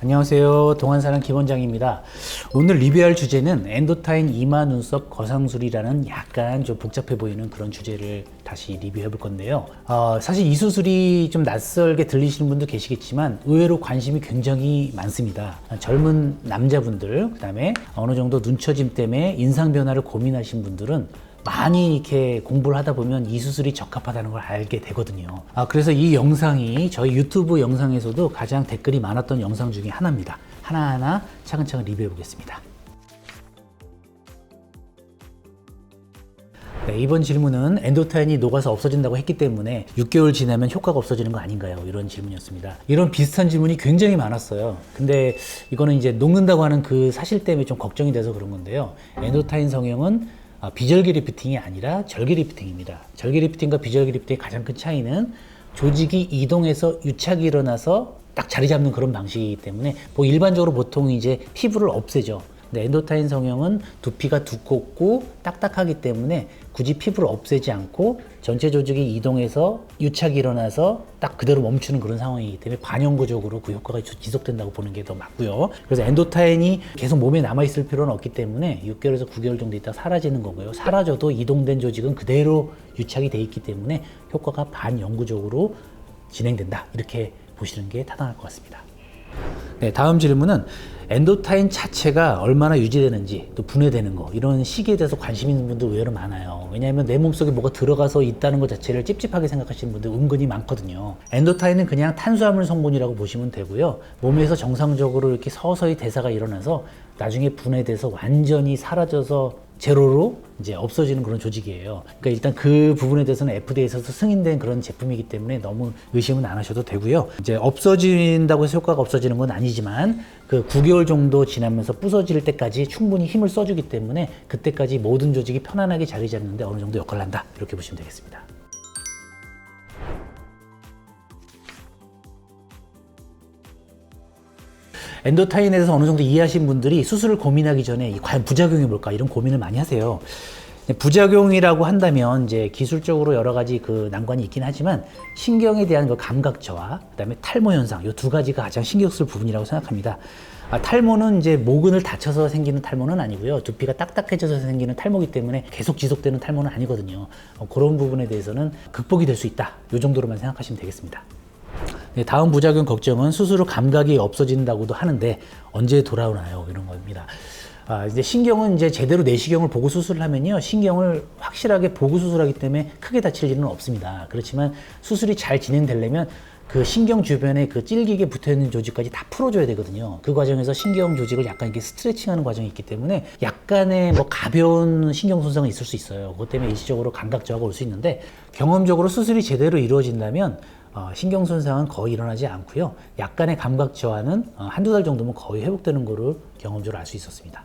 안녕하세요. 동안사랑 김원장입니다. 오늘 리뷰할 주제는 엔도타인 이마 눈썹 거상술이라는 약간 좀 복잡해 보이는 그런 주제를 다시 리뷰해 볼 건데요. 사실 이 수술이 좀 낯설게 들리시는 분도 계시겠지만 의외로 관심이 굉장히 많습니다. 젊은 남자분들, 그 다음에 어느 정도 눈처짐 때문에 인상 변화를 고민하신 분들은 많이 이렇게 공부를 하다 보면 이 수술이 적합하다는 걸 알게 되거든요. 그래서 이 영상이 저희 유튜브 영상에서도 가장 댓글이 많았던 영상 중에 하나입니다. 하나하나 차근차근 리뷰해 보겠습니다. 네, 이번 질문은 엔도타인이 녹아서 없어진다고 했기 때문에 6개월 지나면 효과가 없어지는 거 아닌가요? 이런 질문이었습니다. 이런 비슷한 질문이 굉장히 많았어요. 근데 이거는 이제 녹는다고 하는 그 사실 때문에 좀 걱정이 돼서 그런 건데요. 엔도타인 성형은 비절개 리프팅이 아니라 절개 리프팅입니다. 절개 리프팅과 비절개 리프팅의 가장 큰 차이는 조직이 이동해서 유착이 일어나서 딱 자리 잡는 그런 방식이기 때문에 일반적으로 보통 이제 피부를 없애죠. 근데 엔도타인 성형은 두피가 두껍고 딱딱하기 때문에 굳이 피부를 없애지 않고 전체 조직이 이동해서 유착이 일어나서 딱 그대로 멈추는 그런 상황이기 때문에 반영구적으로 그 효과가 지속된다고 보는 게 더 맞고요. 그래서 엔도타인이 계속 몸에 남아있을 필요는 없기 때문에 6개월에서 9개월 정도 있다 사라지는 거고요. 사라져도 이동된 조직은 그대로 유착이 돼 있기 때문에 효과가 반영구적으로 진행된다. 이렇게 보시는 게 타당할 것 같습니다. 네, 다음 질문은 엔도타인 자체가 얼마나 유지되는지 또 분해되는 거 이런 시기에 대해서 관심 있는 분들 의외로 많아요. 왜냐하면 내 몸속에 뭐가 들어가서 있다는 것 자체를 찝찝하게 생각하시는 분들 은근히 많거든요. 엔도타인은 그냥 탄수화물 성분이라고 보시면 되고요. 몸에서 정상적으로 이렇게 서서히 대사가 일어나서 나중에 분해돼서 완전히 사라져서 제로로 이제 없어지는 그런 조직이에요. 그러니까 일단 그 부분에 대해서는 FDA에서 승인된 그런 제품이기 때문에 너무 의심은 안 하셔도 되고요. 이제 없어진다고 해서 효과가 없어지는 건 아니지만 그 9개월 정도 지나면서 부서질 때까지 충분히 힘을 써주기 때문에 그때까지 모든 조직이 편안하게 자리 잡는데 어느 정도 역할을 한다. 이렇게 보시면 되겠습니다. 엔도타인에 대해서 어느 정도 이해하신 분들이 수술을 고민하기 전에 과연 부작용이 뭘까 이런 고민을 많이 하세요. 부작용이라고 한다면 이제 기술적으로 여러 가지 그 난관이 있긴 하지만 신경에 대한 그 감각 저하, 그다음에 탈모 현상 이 두 가지가 가장 신경 쓸 부분이라고 생각합니다. 탈모는 이제 모근을 다쳐서 생기는 탈모는 아니고요. 두피가 딱딱해져서 생기는 탈모이기 때문에 계속 지속되는 탈모는 아니거든요. 그런 부분에 대해서는 극복이 될 수 있다. 이 정도로만 생각하시면 되겠습니다. 네, 다음 부작용 걱정은 수술 후 감각이 없어진다고도 하는데 언제 돌아오나요? 이런 겁니다. 이제 신경은 이제 제대로 내시경을 보고 수술을 하면요. 신경을 확실하게 보고 수술하기 때문에 크게 다칠 일은 없습니다. 그렇지만 수술이 잘 진행되려면 그 신경 주변에 그 질기게 붙어 있는 조직까지 다 풀어줘야 되거든요. 그 과정에서 신경 조직을 약간 이렇게 스트레칭하는 과정이 있기 때문에 약간의 가벼운 신경 손상은 있을 수 있어요. 그것 때문에 일시적으로 감각 저하가 올 수 있는데 경험적으로 수술이 제대로 이루어진다면 신경 손상은 거의 일어나지 않고요. 약간의 감각 저하는 한두 달 정도면 거의 회복되는 거를 경험적으로 알 수 있었습니다.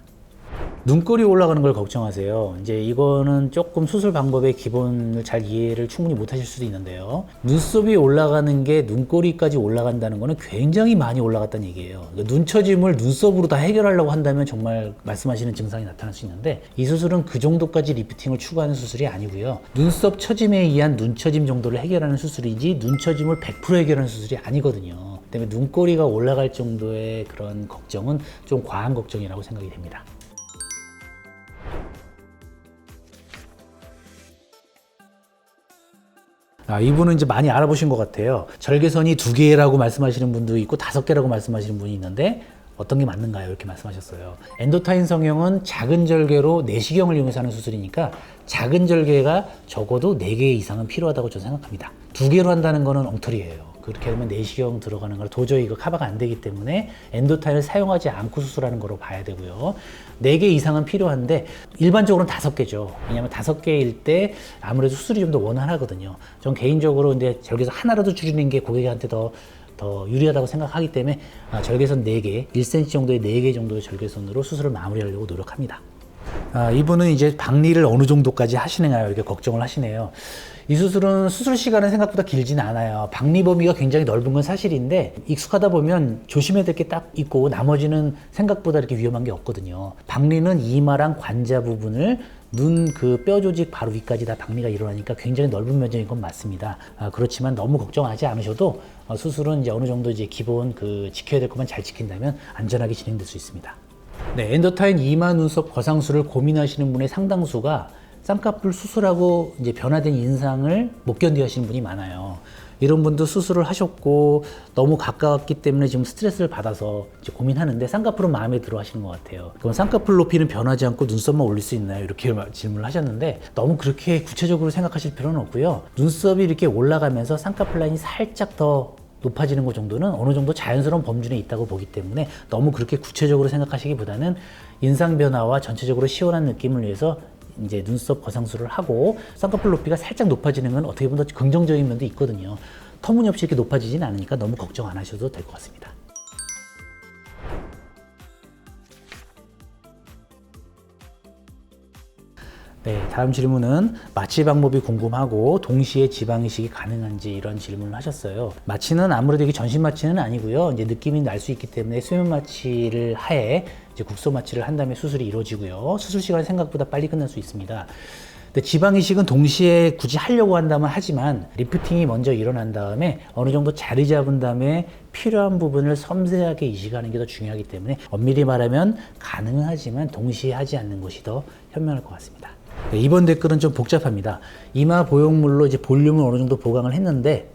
눈꼬리 올라가는 걸 걱정하세요. 이제 이거는 조금 수술 방법의 기본을 잘 이해를 충분히 못 하실 수도 있는데요. 눈썹이 올라가는 게 눈꼬리까지 올라간다는 거는 굉장히 많이 올라갔다는 얘기예요. 눈처짐을 눈썹으로 다 해결하려고 한다면 정말 말씀하시는 증상이 나타날 수 있는데 이 수술은 그 정도까지 리프팅을 추구하는 수술이 아니고요. 눈썹 처짐에 의한 눈처짐 정도를 해결하는 수술이지 눈처짐을 100% 해결하는 수술이 아니거든요. 때문에 눈꼬리가 올라갈 정도의 그런 걱정은 좀 과한 걱정이라고 생각이 됩니다. 이분은 이제 많이 알아보신 것 같아요. 절개선이 2개라고 말씀하시는 분도 있고 5개라고 말씀하시는 분이 있는데 어떤 게 맞는가요? 이렇게 말씀하셨어요. 엔도타인 성형은 작은 절개로 내시경을 이용해서 하는 수술이니까 작은 절개가 적어도 4개 이상은 필요하다고 저는 생각합니다. 2개로 한다는 거는 엉터리예요. 그렇게 하면 내시경 들어가는 걸 도저히 이거 커버가 안 되기 때문에 엔도타인을 사용하지 않고 수술하는 거로 봐야 되고요. 4개 이상은 필요한데 일반적으로는 5개죠. 왜냐하면 5개일 때 아무래도 수술이 좀 더 원활하거든요. 전 개인적으로 근데 절개서 하나라도 줄이는 게 고객한테 더 유리하다고 생각하기 때문에 절개선 4개, 1cm 정도의 4개 정도의 절개선으로 수술을 마무리하려고 노력합니다. 이분은 이제 박리를 어느 정도까지 하시느냐 이렇게 걱정을 하시네요. 이 수술은 수술 시간은 생각보다 길진 않아요. 박리 범위가 굉장히 넓은 건 사실인데 익숙하다 보면 조심해야 될 게 딱 있고 나머지는 생각보다 이렇게 위험한 게 없거든요. 박리는 이마랑 관자 부분을 눈 그 뼈 조직 바로 위까지 다 박리가 일어나니까 굉장히 넓은 면적인 건 맞습니다. 그렇지만 너무 걱정하지 않으셔도 수술은 이제 어느 정도 이제 기본 그 지켜야 될 것만 잘 지킨다면 안전하게 진행될 수 있습니다. 네, 엔도타인 이마 눈썹 거상술을 고민하시는 분의 상당수가 쌍꺼풀 수술하고 이제 변화된 인상을 못 견뎌 하시는 분이 많아요. 이런 분도 수술을 하셨고 너무 가까웠기 때문에 지금 스트레스를 받아서 이제 고민하는데 쌍꺼풀은 마음에 들어 하시는 것 같아요. 그럼 쌍꺼풀 높이는 변하지 않고 눈썹만 올릴 수 있나요? 이렇게 질문을 하셨는데 너무 그렇게 구체적으로 생각하실 필요는 없고요. 눈썹이 이렇게 올라가면서 쌍꺼풀 라인이 살짝 더 높아지는 것 정도는 어느 정도 자연스러운 범주 내에 있다고 보기 때문에 너무 그렇게 구체적으로 생각하시기보다는 인상 변화와 전체적으로 시원한 느낌을 위해서 이제 눈썹 거상술을 하고 쌍꺼풀 높이가 살짝 높아지는 건 어떻게 보면 더 긍정적인 면도 있거든요. 터무니없이 이렇게 높아지진 않으니까 너무 걱정 안 하셔도 될 것 같습니다. 네, 다음 질문은 마취 방법이 궁금하고 동시에 지방 이식이 가능한지 이런 질문을 하셨어요. 마취는 아무래도 이게 전신 마취는 아니고요. 이제 느낌이 날 수 있기 때문에 수면 마취를 하에 이제 국소 마취를 한 다음에 수술이 이루어지고요. 수술 시간이 생각보다 빨리 끝날 수 있습니다. 근데 지방 이식은 동시에 굳이 하려고 한다면 하지만 리프팅이 먼저 일어난 다음에 어느 정도 자리 잡은 다음에 필요한 부분을 섬세하게 이식하는 게 더 중요하기 때문에 엄밀히 말하면 가능은 하지만 동시에 하지 않는 것이 더 현명할 것 같습니다. 네, 이번 댓글은 좀 복잡합니다. 이마 보형물로 이제 볼륨을 어느 정도 보강을 했는데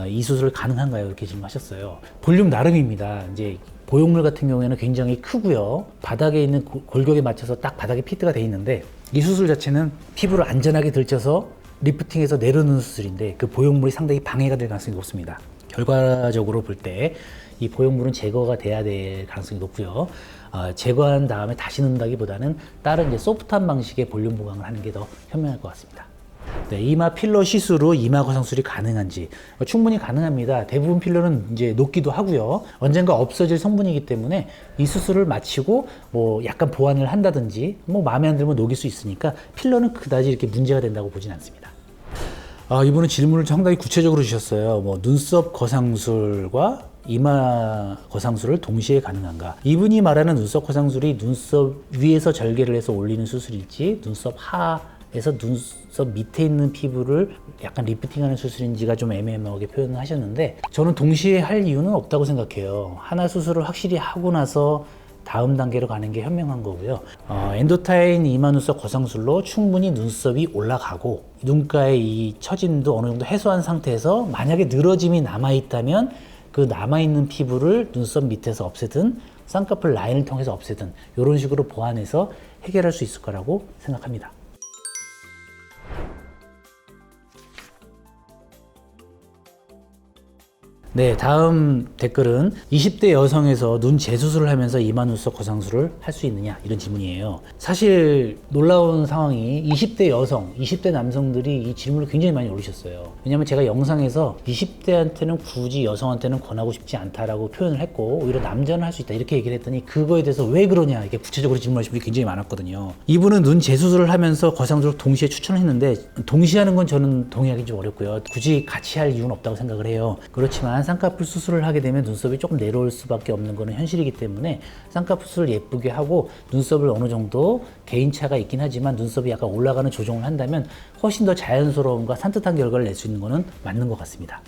이 수술 가능한가요? 이렇게 질문하셨어요. 볼륨 나름입니다. 이제 보형물 같은 경우에는 굉장히 크고요. 바닥에 있는 골격에 맞춰서 딱 바닥에 피트가 돼 있는데 이 수술 자체는 피부를 안전하게 들쳐서 리프팅해서 내려놓는 수술인데 그 보형물이 상당히 방해가 될 가능성이 높습니다. 결과적으로 볼 때 이 보형물은 제거가 돼야 될 가능성이 높고요. 제거한 다음에 다시 넣는다기보다는 다른 이제 소프트한 방식의 볼륨 보강을 하는 게 더 현명할 것 같습니다. 네, 이마 필러 시술로 이마 거상술이 가능한지 충분히 가능합니다. 대부분 필러는 이제 녹기도 하고요. 언젠가 없어질 성분이기 때문에 이 수술을 마치고 뭐 약간 보완을 한다든지 뭐 마음에 안 들면 녹일 수 있으니까 필러는 그다지 이렇게 문제가 된다고 보진 않습니다. 이분은 질문을 상당히 구체적으로 주셨어요. 뭐 눈썹 거상술과 이마 거상술을 동시에 가능한가? 이분이 말하는 눈썹 거상술이 눈썹 위에서 절개를 해서 올리는 수술일지 눈썹 하에서 눈썹 밑에 있는 피부를 약간 리프팅하는 수술인지가 좀 애매하게 표현을 하셨는데 저는 동시에 할 이유는 없다고 생각해요. 하나 수술을 확실히 하고 나서 다음 단계로 가는 게 현명한 거고요. 엔도타인 이마 눈썹 거상술로 충분히 눈썹이 올라가고 눈가의 이 처짐도 어느 정도 해소한 상태에서 만약에 늘어짐이 남아있다면 그 남아있는 피부를 눈썹 밑에서 없애든 쌍꺼풀 라인을 통해서 없애든 이런 식으로 보완해서 해결할 수 있을 거라고 생각합니다. 네, 다음 댓글은 20대 여성에서 눈 재수술을 하면서 이마 눈썹 거상술을 할 수 있느냐 이런 질문이에요. 사실 놀라운 상황이 20대 여성, 20대 남성들이 이 질문을 굉장히 많이 올리셨어요. 왜냐면 제가 영상에서 20대한테는 굳이 여성한테는 권하고 싶지 않다라고 표현을 했고 오히려 남자는 할 수 있다 이렇게 얘기를 했더니 그거에 대해서 왜 그러냐 이렇게 구체적으로 질문하신 분이 굉장히 많았거든요. 이분은 눈 재수술을 하면서 거상술을 동시에 추천을 했는데 동시에 하는 건 저는 동의하기 좀 어렵고요. 굳이 같이 할 이유는 없다고 생각을 해요. 그렇지만 쌍꺼풀 수술을 하게 되면 눈썹이 조금 내려올 수밖에 없는 거는 현실이기 때문에 쌍꺼풀 수술을 예쁘게 하고 눈썹을 어느 정도 개인차가 있긴 하지만 눈썹이 약간 올라가는 조정을 한다면 훨씬 더 자연스러움과 산뜻한 결과를 낼 수 있는 거는 맞는 것 같습니다.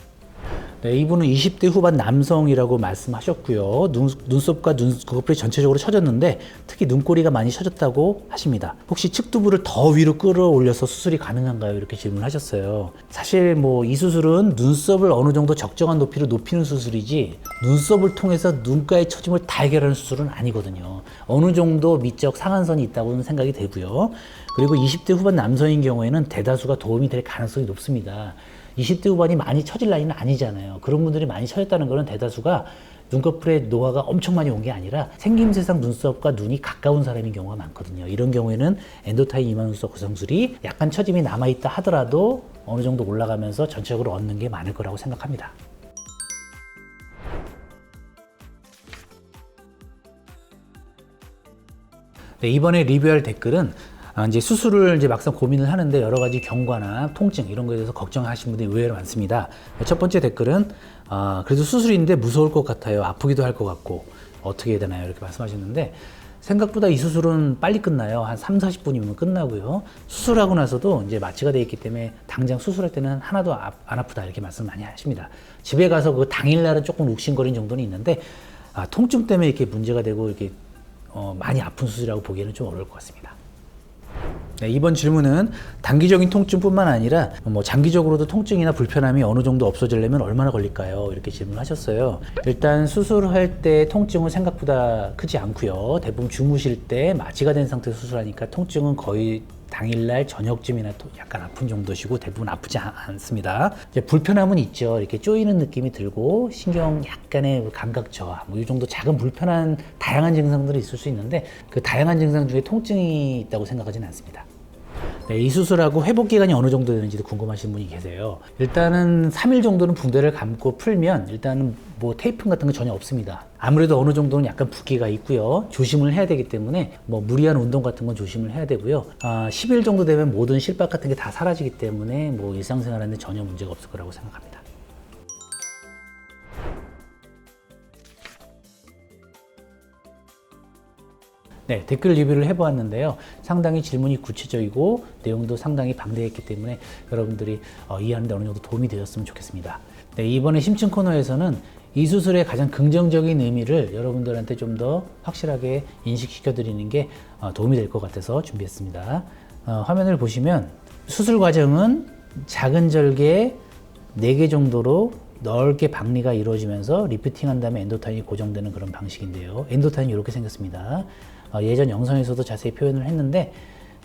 네, 이분은 20대 후반 남성이라고 말씀하셨고요. 눈썹과 눈꺼풀이 전체적으로 처졌는데 특히 눈꼬리가 많이 처졌다고 하십니다. 혹시 측두부를 더 위로 끌어올려서 수술이 가능한가요? 이렇게 질문하셨어요. 사실 뭐 이 수술은 눈썹을 어느 정도 적정한 높이로 높이는 수술이지 눈썹을 통해서 눈가의 처짐을 다 해결하는 수술은 아니거든요. 어느 정도 미적 상한선이 있다고는 생각이 되고요. 그리고 20대 후반 남성인 경우에는 대다수가 도움이 될 가능성이 높습니다. 20대 후반이 많이 처질 나이는 아니잖아요. 그런 분들이 많이 처졌다는 것은 대다수가 눈꺼풀에 노화가 엄청 많이 온 게 아니라 생김새상 눈썹과 눈이 가까운 사람인 경우가 많거든요. 이런 경우에는 엔도타인 이마 눈썹 거상술이 약간 처짐이 남아있다 하더라도 어느 정도 올라가면서 전체적으로 얻는 게 많을 거라고 생각합니다. 네, 이번에 리뷰할 댓글은 이제 수술을 이제 막상 고민을 하는데 여러 가지 경과나 통증 이런 거에 대해서 걱정하시는 분들이 의외로 많습니다. 첫 번째 댓글은 그래도 수술인데 무서울 것 같아요. 아프기도 할 것 같고 어떻게 해야 되나요? 이렇게 말씀하셨는데 생각보다 이 수술은 빨리 끝나요. 한 3, 40분이면 끝나고요. 수술하고 나서도 이제 마취가 되어 있기 때문에 당장 수술할 때는 하나도 안 아프다 이렇게 말씀 많이 하십니다. 집에 가서 그 당일날은 조금 욱신거리는 정도는 있는데 통증 때문에 이렇게 문제가 되고 이렇게 많이 아픈 수술이라고 보기에는 좀 어려울 것 같습니다. 네, 이번 질문은 단기적인 통증뿐만 아니라 장기적으로도 통증이나 불편함이 어느 정도 없어지려면 얼마나 걸릴까요? 이렇게 질문하셨어요. 일단 수술할 때 통증은 생각보다 크지 않고요. 대부분 주무실 때 마취가 된 상태에서 수술하니까 통증은 거의 당일날 저녁쯤이나 약간 아픈 정도시고 대부분 아프지 않습니다. 이제 불편함은 있죠. 이렇게 쪼이는 느낌이 들고 신경 약간의 감각 저하, 이 정도 작은 불편한 다양한 증상들이 있을 수 있는데 그 다양한 증상 중에 통증이 있다고 생각하지는 않습니다. 네, 이 수술하고 회복 기간이 어느 정도 되는지도 궁금하신 분이 계세요. 일단은 3일 정도는 붕대를 감고 풀면 일단은 테이프 같은 거 전혀 없습니다. 아무래도 어느 정도는 약간 붓기가 있고요. 조심을 해야 되기 때문에 무리한 운동 같은 건 조심을 해야 되고요. 10일 정도 되면 모든 실밥 같은 게 다 사라지기 때문에 일상생활하는데 전혀 문제가 없을 거라고 생각합니다. 네, 댓글 리뷰를 해보았는데요. 상당히 질문이 구체적이고 내용도 상당히 방대했기 때문에 여러분들이 이해하는 데 어느 정도 도움이 되셨으면 좋겠습니다. 네, 이번에 심층 코너에서는 이 수술의 가장 긍정적인 의미를 여러분들한테 좀 더 확실하게 인식시켜 드리는 게 도움이 될 것 같아서 준비했습니다. 화면을 보시면 수술 과정은 작은 절개 4개 정도로 넓게 박리가 이루어지면서 리프팅한 다음에 엔도타인이 고정되는 그런 방식인데요. 엔도타인이 이렇게 생겼습니다. 예전 영상에서도 자세히 표현을 했는데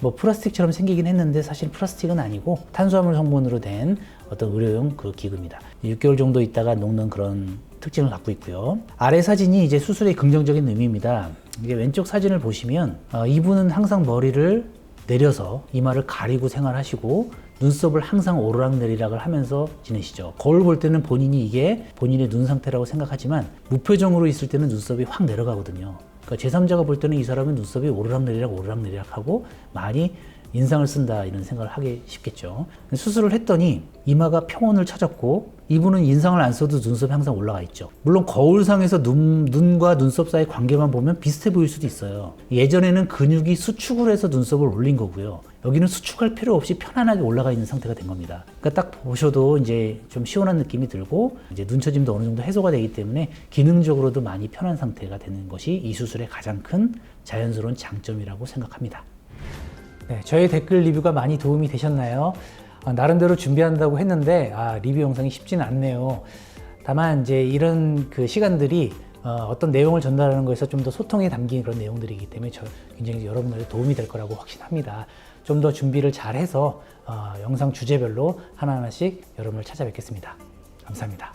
플라스틱처럼 생기긴 했는데 사실 플라스틱은 아니고 탄수화물 성분으로 된 어떤 의료용 그 기구입니다. 6개월 정도 있다가 녹는 그런 특징을 갖고 있고요. 아래 사진이 이제 수술의 긍정적인 의미입니다. 이게 왼쪽 사진을 보시면 이분은 항상 머리를 내려서 이마를 가리고 생활하시고 눈썹을 항상 오르락내리락을 하면서 지내시죠. 거울 볼 때는 본인이 이게 본인의 눈 상태라고 생각하지만 무표정으로 있을 때는 눈썹이 확 내려가거든요. 그러니까 제3자가 볼 때는 이 사람은 눈썹이 오르락내리락 하고 많이 인상을 쓴다 이런 생각을 하기 쉽겠죠. 수술을 했더니 이마가 평온을 찾았고 이분은 인상을 안 써도 눈썹이 항상 올라가 있죠. 물론 거울상에서 눈과 눈썹 사이 관계만 보면 비슷해 보일 수도 있어요. 예전에는 근육이 수축을 해서 눈썹을 올린 거고요. 여기는 수축할 필요 없이 편안하게 올라가 있는 상태가 된 겁니다. 그러니까 딱 보셔도 이제 좀 시원한 느낌이 들고 이제 눈처짐도 어느 정도 해소가 되기 때문에 기능적으로도 많이 편한 상태가 되는 것이 이 수술의 가장 큰 자연스러운 장점이라고 생각합니다. 네, 저의 댓글 리뷰가 많이 도움이 되셨나요? 나름대로 준비한다고 했는데 리뷰 영상이 쉽지는 않네요. 다만 이제 이런 그 시간들이 어떤 내용을 전달하는 거에서 좀 더 소통이 담긴 그런 내용들이기 때문에 굉장히 여러분들의 도움이 될 거라고 확신합니다. 좀 더 준비를 잘 해서 영상 주제별로 하나하나씩 여러분을 찾아뵙겠습니다. 감사합니다.